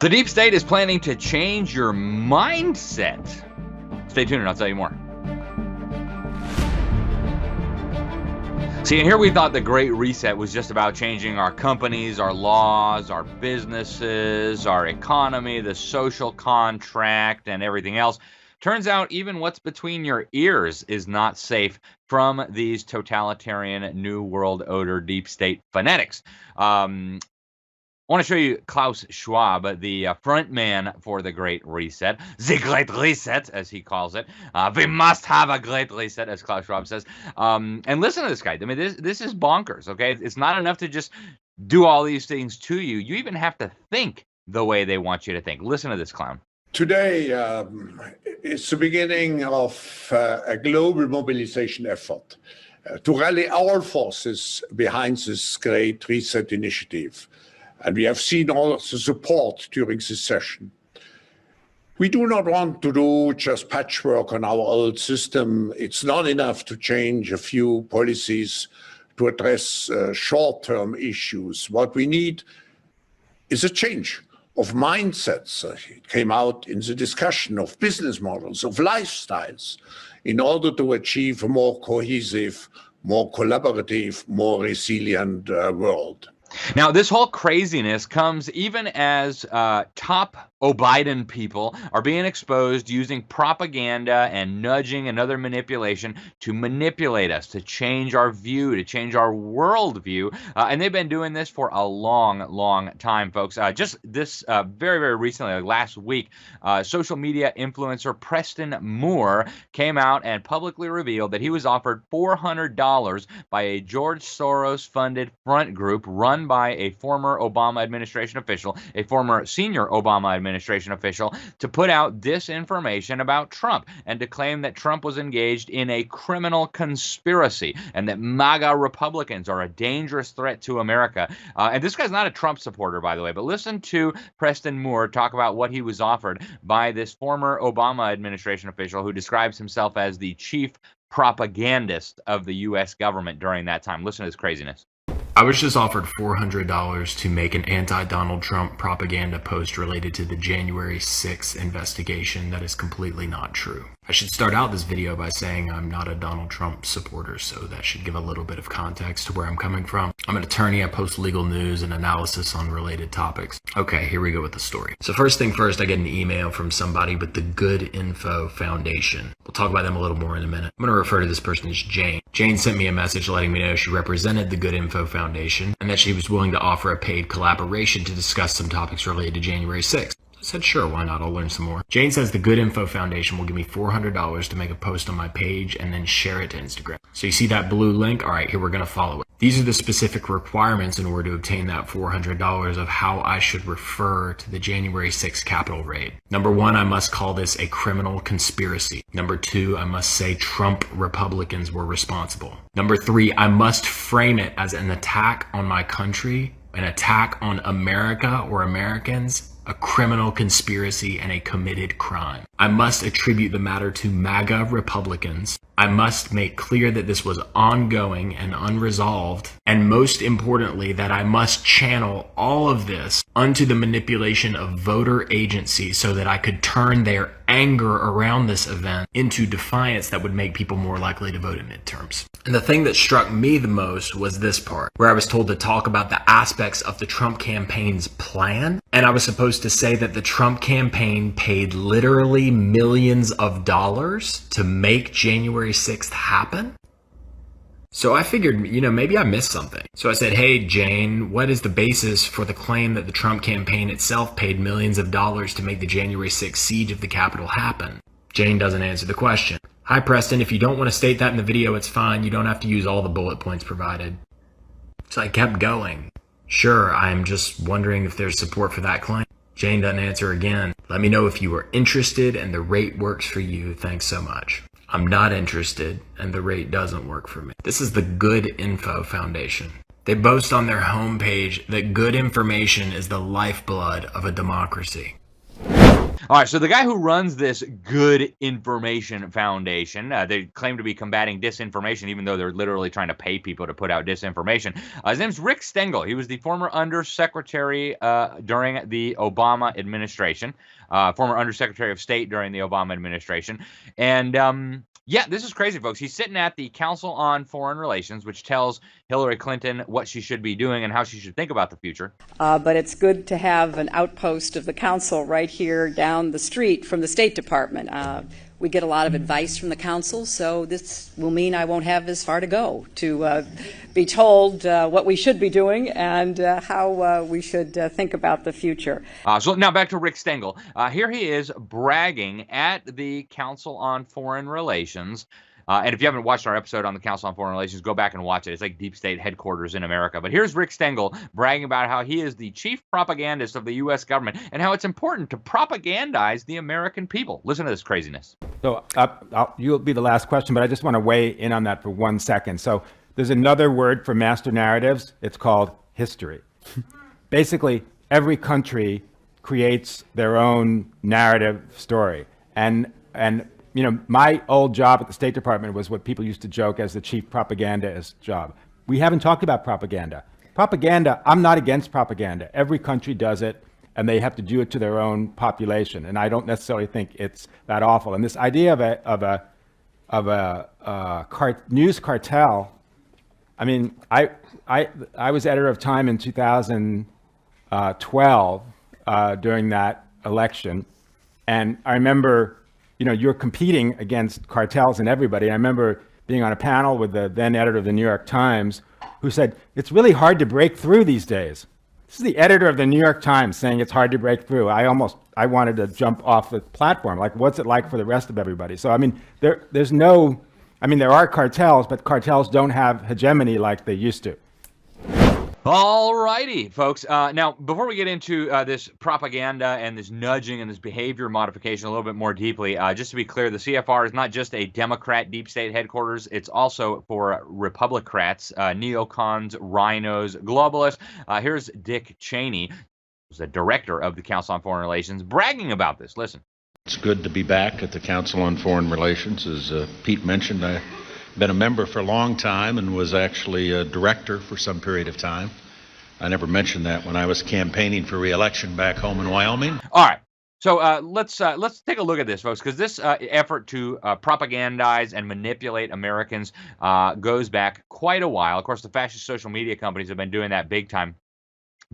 The deep state is planning to change your mindset. Stay tuned and I'll tell you more. See, and here we thought the Great Reset was just about changing our companies, our laws, our businesses, our economy, the social contract, and everything else. Turns out even what's between your ears is not safe from these totalitarian New World Order deep state fanatics. I want to show you Klaus Schwab, the front man for the Great Reset. The Great Reset, as he calls it. We must have a Great Reset, as Klaus Schwab says. And listen to this guy. I mean, this is bonkers, okay? It's not enough to just do all these things to you. You even have to think the way they want you to think. Listen to this clown. Today is the beginning of a global mobilization effort to rally all forces behind this Great Reset initiative. And we have seen all the support during this session. We do not want to do just patchwork on our old system. It's not enough to change a few policies to address short-term issues. What we need is a change of mindsets. It came out in the discussion of business models, of lifestyles, in order to achieve a more cohesive, more collaborative, more resilient world. Now, this whole craziness comes even as top Biden people are being exposed using propaganda and nudging and other manipulation to manipulate us, to change our view, to change our worldview. And they've been doing this for a long, long time, folks. Just this very, very recently, like last week, social media influencer Preston Moore came out and publicly revealed that he was offered $400 by a George Soros-funded front group run by a former Obama administration official, a former senior Obama administration official, to put out disinformation about Trump and to claim that Trump was engaged in a criminal conspiracy and that MAGA Republicans are a dangerous threat to America. And this guy's not a Trump supporter, by the way, but listen to Preston Moore talk about what he was offered by this former Obama administration official who describes himself as the chief propagandist of the U.S. government during that time. Listen to this craziness. I was just offered $400 to make an anti-Donald Trump propaganda post related to the January 6th investigation that is completely not true. I should start out this video by saying I'm not a Donald Trump supporter, so that should give a little bit of context to where I'm coming from. I'm an attorney. I post legal news and analysis on related topics. Okay, here we go with the story. So first thing first, I get an email from somebody with the Good Info Foundation. We'll talk about them a little more in a minute. I'm going to refer to this person as Jane. Jane sent me a message letting me know she represented the Good Info Foundation and that she was willing to offer a paid collaboration to discuss some topics related to January 6th. I said, sure, why not? I'll learn some more. Jane says the Good Info Foundation will give me $400 to make a post on my page and then share it to Instagram. So you see that blue link? All right, here we're going to follow it. These are the specific requirements in order to obtain that $400 of how I should refer to the January 6th Capitol raid. Number one, I must call this a criminal conspiracy. Number two, I must say Trump Republicans were responsible. Number three, I must frame it as an attack on my country, an attack on America or Americans, a criminal conspiracy, and a committed crime. I must attribute the matter to MAGA Republicans. I must make clear that this was ongoing and unresolved. And most importantly, that I must channel all of this unto the manipulation of voter agencies so that I could turn their anger around this event into defiance that would make people more likely to vote in midterms. And the thing that struck me the most was this part, where I was told to talk about the aspects of the Trump campaign's plan. And I was supposed to say that the Trump campaign paid literally millions of dollars to make January 6th happen. So I figured, maybe I missed something. So I said, hey, Jane, what is the basis for the claim that the Trump campaign itself paid millions of dollars to make the January 6th siege of the Capitol happen? Jane doesn't answer the question. Hi, Preston, if you don't want to state that in the video, it's fine. You don't have to use all the bullet points provided. So I kept going. Sure, I'm just wondering if there's support for that claim. Jane doesn't answer again. Let me know if you are interested and the rate works for you. Thanks so much. I'm not interested and the rate doesn't work for me. This is the Good Info Foundation. They boast on their homepage that good information is the lifeblood of a democracy. All right, so the guy who runs this Good Information Foundation, they claim to be combating disinformation, even though they're literally trying to pay people to put out disinformation. His name's Rick Stengel. He was the former undersecretary during the Obama administration, former undersecretary of state during the Obama administration. And yeah, this is crazy, folks. He's sitting at the Council on Foreign Relations, which tells Hillary Clinton what she should be doing and how she should think about the future. But it's good to have an outpost of the council right here down the street from the State Department. We get a lot of advice from the council, so this will mean I won't have as far to go to be told what we should be doing and how we should think about the future. So now back to Rick Stengel. Here he is bragging at the Council on Foreign Relations. And if you haven't watched our episode on the Council on Foreign Relations, go back and watch it. It's like deep state headquarters in America. But here's Rick Stengel bragging about how he is the chief propagandist of the U.S. government and how it's important to propagandize the American people. Listen to this craziness. So you'll be the last question, but I just want to weigh in on that for 1 second. So there's another word for master narratives. It's called history. Basically, every country creates their own narrative story. And you know, my old job at the State Department was what people used to joke as the chief propagandist job. We haven't talked about propaganda. Propaganda, I'm not against propaganda. Every country does it, and they have to do it to their own population. And I don't necessarily think it's that awful. And this idea of a news cartel, I mean, I was editor of Time in 2012 during that election, and I remember, you know, you're competing against cartels and everybody. I remember being on a panel with the then editor of the New York Times who said, it's really hard to break through these days. This is the editor of the New York Times saying it's hard to break through. I wanted to jump off the platform. Like, what's it like for the rest of everybody? So, I mean, there are cartels, but cartels don't have hegemony like they used to. All righty, folks. Now, before we get into this propaganda and this nudging and this behavior modification a little bit more deeply, just to be clear, the CFR is not just a Democrat deep state headquarters. It's also for Republicrats, neocons, rhinos, globalists. Here's Dick Cheney, who's the director of the Council on Foreign Relations, bragging about this. Listen. It's good to be back at the Council on Foreign Relations. As Pete mentioned, I've been a member for a long time and was actually a director for some period of time. I never mentioned that when I was campaigning for re-election back home in Wyoming. All right. So let's take a look at this, folks, because this effort to propagandize and manipulate Americans goes back quite a while. Of course, the fascist social media companies have been doing that big time.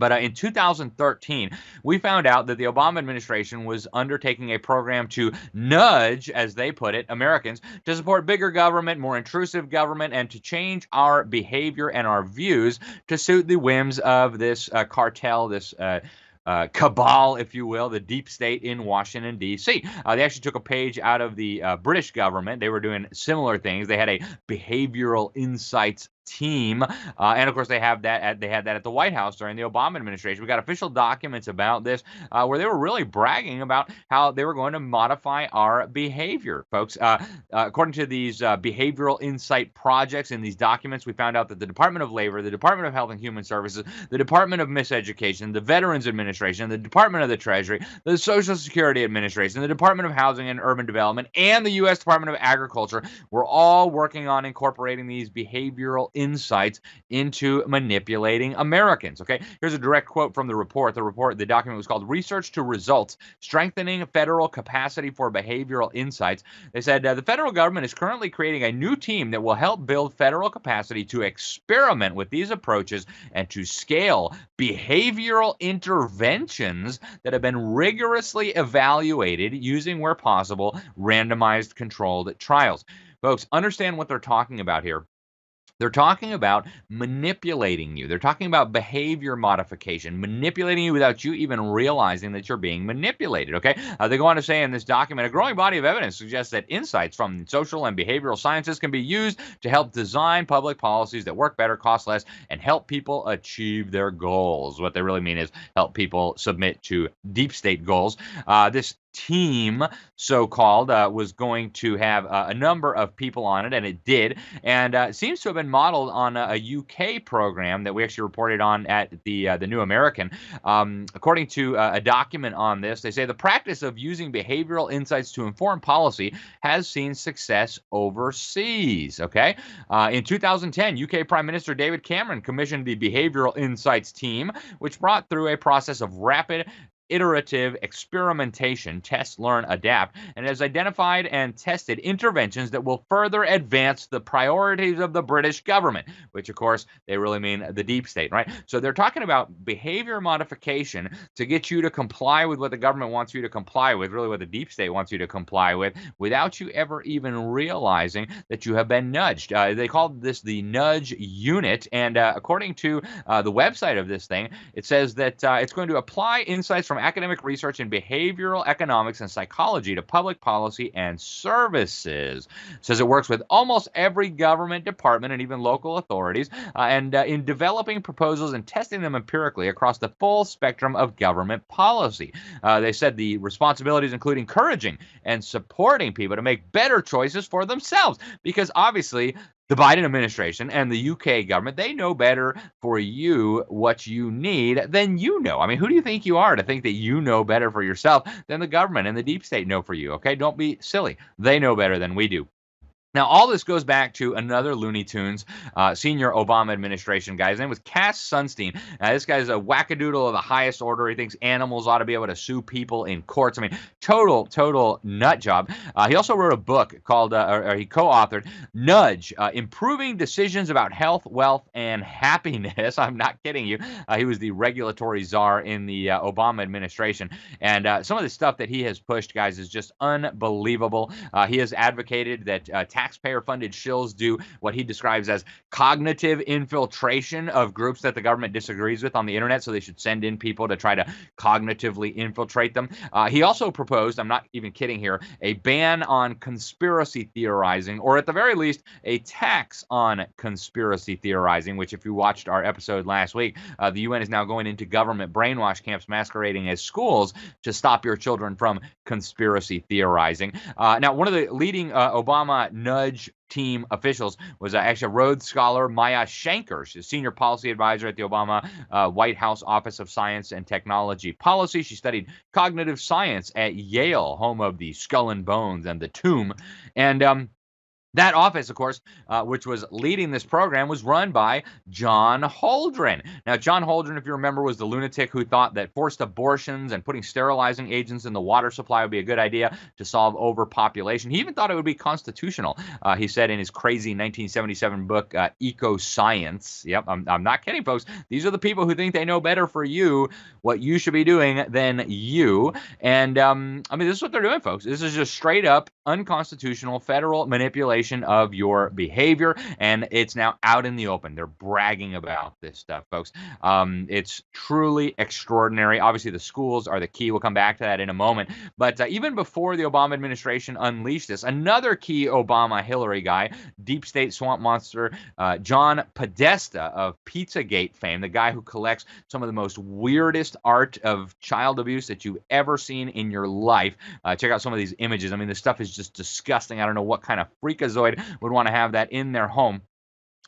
But in 2013, we found out that the Obama administration was undertaking a program to nudge, as they put it, Americans to support bigger government, more intrusive government, and to change our behavior and our views to suit the whims of this cartel, this cabal, if you will, the deep state in Washington, D.C. They actually took a page out of the British government. They were doing similar things. They had a behavioral insights team, and of course they had that at the White House during the Obama administration. We got official documents about this where they were really bragging about how they were going to modify our behavior, folks. According to these behavioral insight projects in these documents, we found out that the Department of Labor, the Department of Health and Human Services, the Department of Miseducation, the Veterans Administration, the Department of the Treasury, the Social Security Administration, the Department of Housing and Urban Development, and the U.S. Department of Agriculture were all working on incorporating these behavioral insights into manipulating Americans. Okay, here's a direct quote from the report. The document was called Research to Results, Strengthening Federal Capacity for Behavioral Insights. They said the federal government is currently creating a new team that will help build federal capacity to experiment with these approaches and to scale behavioral interventions that have been rigorously evaluated using, where possible, randomized controlled trials. Folks, understand what they're talking about here. They're talking about manipulating you. They're talking about behavior modification, manipulating you without you even realizing that you're being manipulated, okay? They go on to say in this document, a growing body of evidence suggests that insights from social and behavioral sciences can be used to help design public policies that work better, cost less, and help people achieve their goals. What they really mean is help people submit to deep state goals. This team, so-called, was going to have a number of people on it, and it did, and it seems to have been modeled on a UK program that we actually reported on at the New American. According to a document on this, they say the practice of using behavioral insights to inform policy has seen success overseas. Okay, in 2010, UK Prime Minister David Cameron commissioned the Behavioral Insights Team, which brought through a process of rapid iterative experimentation, test, learn, adapt, and has identified and tested interventions that will further advance the priorities of the British government, which of course they really mean the deep state, right? So they're talking about behavior modification to get you to comply with what the government wants you to comply with, really what the deep state wants you to comply with, without you ever even realizing that you have been nudged. They called this the nudge unit, and according to the website of this thing, it says that it's going to apply insights from academic research in behavioral economics and psychology to public policy and services. It says it works with almost every government department and even local authorities, and in developing proposals and testing them empirically across the full spectrum of government policy. They said the responsibilities include encouraging and supporting people to make better choices for themselves, because obviously the Biden administration and the UK government, they know better for you what you need than you know. I mean, who do you think you are to think that you know better for yourself than the government and the deep state know for you? Okay, don't be silly. They know better than we do. Now, all this goes back to another Looney Tunes senior Obama administration guy. His name was Cass Sunstein. This guy's a wackadoodle of the highest order. He thinks animals ought to be able to sue people in courts. I mean, total nut job. He also wrote a book called, or he co-authored, Nudge, Improving Decisions About Health, Wealth, and Happiness. I'm not kidding you. He was the regulatory czar in the Obama administration. And some of the stuff that he has pushed, guys, is just unbelievable. He has advocated that taxpayer-funded shills do what he describes as cognitive infiltration of groups that the government disagrees with on the internet, so they should send in people to try to cognitively infiltrate them. He also proposed, I'm not even kidding here, a ban on conspiracy theorizing, or at the very least, a tax on conspiracy theorizing, which if you watched our episode last week, the UN is now going into government brainwash camps masquerading as schools to stop your children from conspiracy theorizing. Now, one of the leading Obama nudge team officials was actually a Rhodes Scholar, Maya Shankar. She's a senior policy advisor at the Obama White House Office of Science and Technology Policy. She studied cognitive science at Yale, home of the Skull and Bones and the Tomb. And that office, of course, which was leading this program, was run by John Holdren. Now, John Holdren, if you remember, was the lunatic who thought that forced abortions and putting sterilizing agents in the water supply would be a good idea to solve overpopulation. He even thought it would be constitutional. He said in his crazy 1977 book, Eco Science. Yep, I'm not kidding, folks. These are the people who think they know better for you what you should be doing than you. And, I mean, this is what they're doing, folks. This is just straight up unconstitutional federal manipulation of your behavior, and it's now out in the open. They're bragging about this stuff, folks. It's truly extraordinary. Obviously, the schools are the key. We'll come back to that in a moment. But even before the Obama administration unleashed this, another key Obama-Hillary guy, deep state swamp monster, John Podesta of Pizzagate fame, the guy who collects some of the most weirdest art of child abuse that you've ever seen in your life. Check out some of these images. I mean, this stuff is just disgusting. I don't know what kind of freakazoid would want to have that in their home.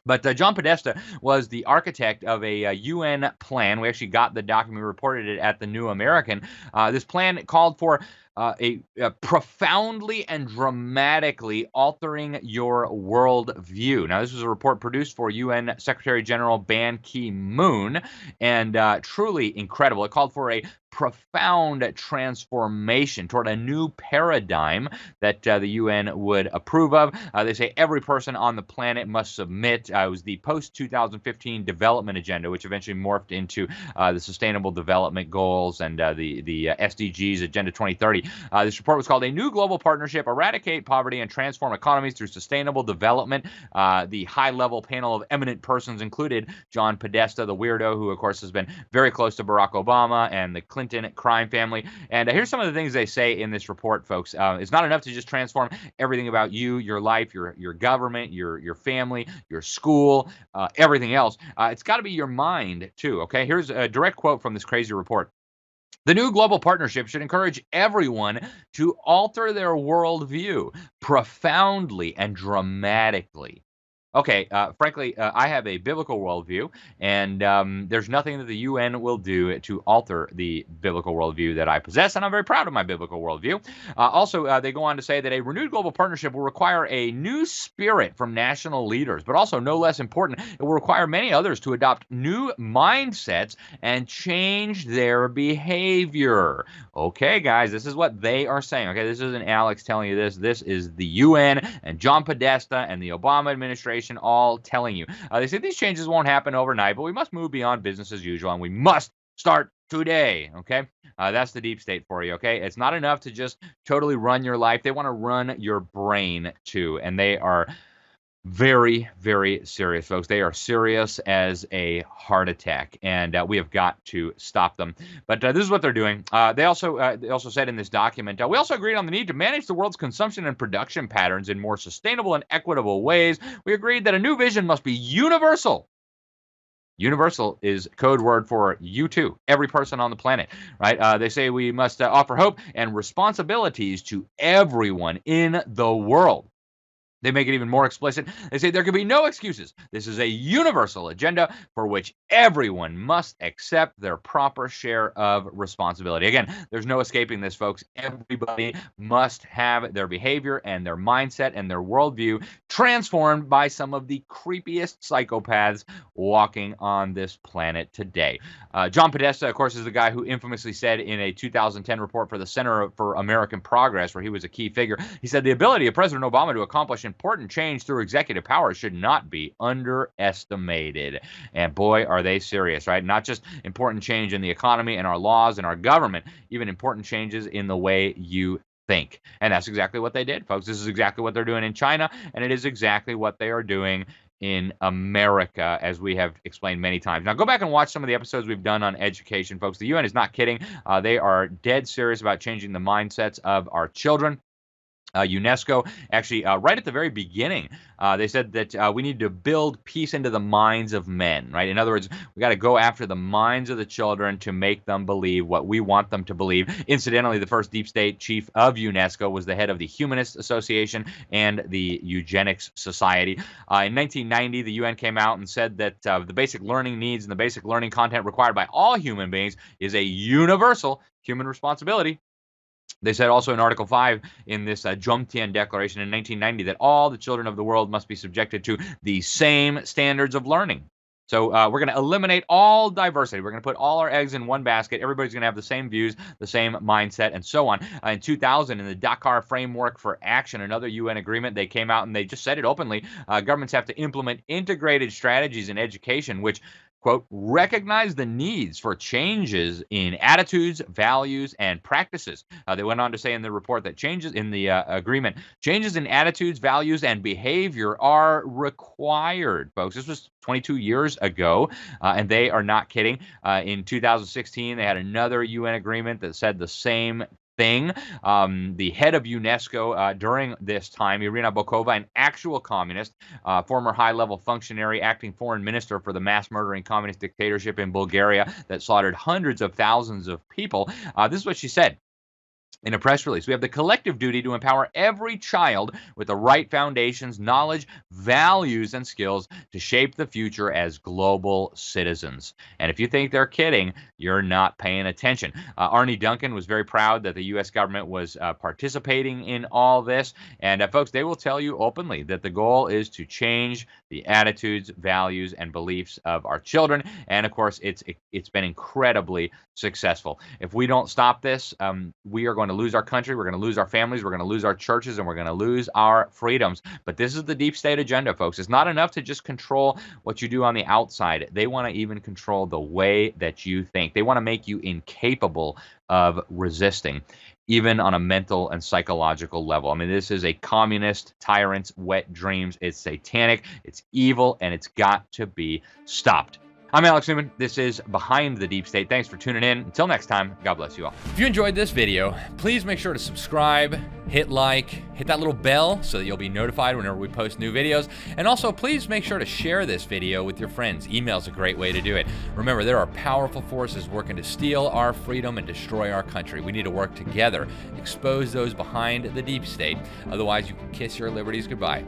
But John Podesta was the architect of a UN plan. We actually got the document, reported it at the New American. This plan called for a profoundly and dramatically altering your worldview. Now, this was a report produced for UN Secretary General Ban Ki-moon, and truly incredible. It called for a profound transformation toward a new paradigm that the UN would approve of. They say every person on the planet must submit. It was the post-2015 development agenda, which eventually morphed into the Sustainable Development Goals and the SDGs, Agenda 2030. This report was called A New Global Partnership, Eradicate Poverty and Transform Economies Through Sustainable Development. The high-level panel of eminent persons included John Podesta, the weirdo, who, of course, has been very close to Barack Obama and the Clinton crime family. And here's some of the things they say in this report, folks. It's not enough to just transform everything about you, your life, your government, your family, your school, everything else. It's got to be your mind, too, okay? Here's a direct quote from this crazy report. The new global partnership should encourage everyone to alter their worldview profoundly and dramatically. Okay, frankly, I have a biblical worldview, and there's nothing that the UN will do to alter the biblical worldview that I possess, and I'm very proud of my biblical worldview. Also, they go on to say that a renewed global partnership will require a new spirit from national leaders, but also, no less important, it will require many others to adopt new mindsets and change their behavior. Okay, guys, this is what they are saying. Okay, this isn't Alex telling you this. This is the UN and John Podesta and the Obama administration all telling you. They say these changes won't happen overnight, but we must move beyond business as usual, and we must start today. Okay, that's the deep state for you. Okay, it's not enough to just totally run your life. They want to run your brain too, and they are very, very serious, folks. They are serious as a heart attack, and we have got to stop them. But this is what they're doing. They also said in this document, we also agreed on the need to manage the world's consumption and production patterns in more sustainable and equitable ways. We agreed that a new vision must be universal. Universal is code word for you too, every person on the planet, right? They say we must offer hope and responsibilities to everyone in the world. They make it even more explicit. They say there can be no excuses. This is a universal agenda for which everyone must accept their proper share of responsibility. Again, there's no escaping this, folks. Everybody must have their behavior and their mindset and their worldview transformed by some of the creepiest psychopaths walking on this planet today. John Podesta, of course, is the guy who infamously said in a 2010 report for the Center for American Progress, where he was a key figure, he said the ability of President Obama to accomplish important change through executive power should not be underestimated. And boy, are they serious, right? Not just important change in the economy and our laws and our government, even important changes in the way you think. And that's exactly what they did, folks. This is exactly what they're doing in China, and it is exactly what they are doing in America, as we have explained many times. Now, go back and watch some of the episodes we've done on education, folks. The UN is not kidding. They are dead serious about changing the mindsets of our children. UNESCO, actually, right at the very beginning, they said that we need to build peace into the minds of men, right? In other words, we got to go after the minds of the children to make them believe what we want them to believe. Incidentally, the first deep state chief of UNESCO was the head of the Humanist Association and the Eugenics Society. In 1990, the UN came out and said that the basic learning needs and the basic learning content required by all human beings is a universal human responsibility. They said also in Article 5 in this Jomtien Declaration in 1990 that all the children of the world must be subjected to the same standards of learning. So we're going to eliminate all diversity. We're going to put all our eggs in one basket. Everybody's going to have the same views, the same mindset, and so on. In 2000, in the Dakar Framework for Action, another UN agreement, they came out and they just said it openly. Governments have to implement integrated strategies in education, which, quote, recognize the needs for changes in attitudes, values, and practices. They went on to say in the report that changes in the agreement, changes in attitudes, values, and behavior are required, folks. This was 22 years ago, and they are not kidding. In 2016, they had another UN agreement that said the same thing. The head of UNESCO during this time, Irina Bokova, an actual communist, former high-level functionary, acting foreign minister for the mass-murdering communist dictatorship in Bulgaria that slaughtered hundreds of thousands of people. This is what she said in a press release. We have the collective duty to empower every child with the right foundations, knowledge, values, and skills to shape the future as global citizens. And if you think they're kidding, you're not paying attention. Arnie Duncan was very proud that the U.S. government was participating in all this. And folks, they will tell you openly that the goal is to change the attitudes, values, and beliefs of our children. And of course, it's been incredibly successful. If we don't stop this, we are going to lose our country, we're going to lose our families, we're going to lose our churches, and we're going to lose our freedoms. But this is the deep state agenda, folks. It's not enough to just control what you do on the outside. They want to even control the way that you think. They want to make you incapable of resisting, even on a mental and psychological level. I mean, this is a communist tyrant's wet dreams. It's satanic, it's evil, and it's got to be stopped. I'm Alex Newman. This is Behind the Deep State. Thanks for tuning in. Until next time, God bless you all. If you enjoyed this video, please make sure to subscribe, hit like, hit that little bell so that you'll be notified whenever we post new videos. And also, please make sure to share this video with your friends. Email is a great way to do it. Remember, there are powerful forces working to steal our freedom and destroy our country. We need to work together, expose those behind the deep state. Otherwise, you can kiss your liberties goodbye.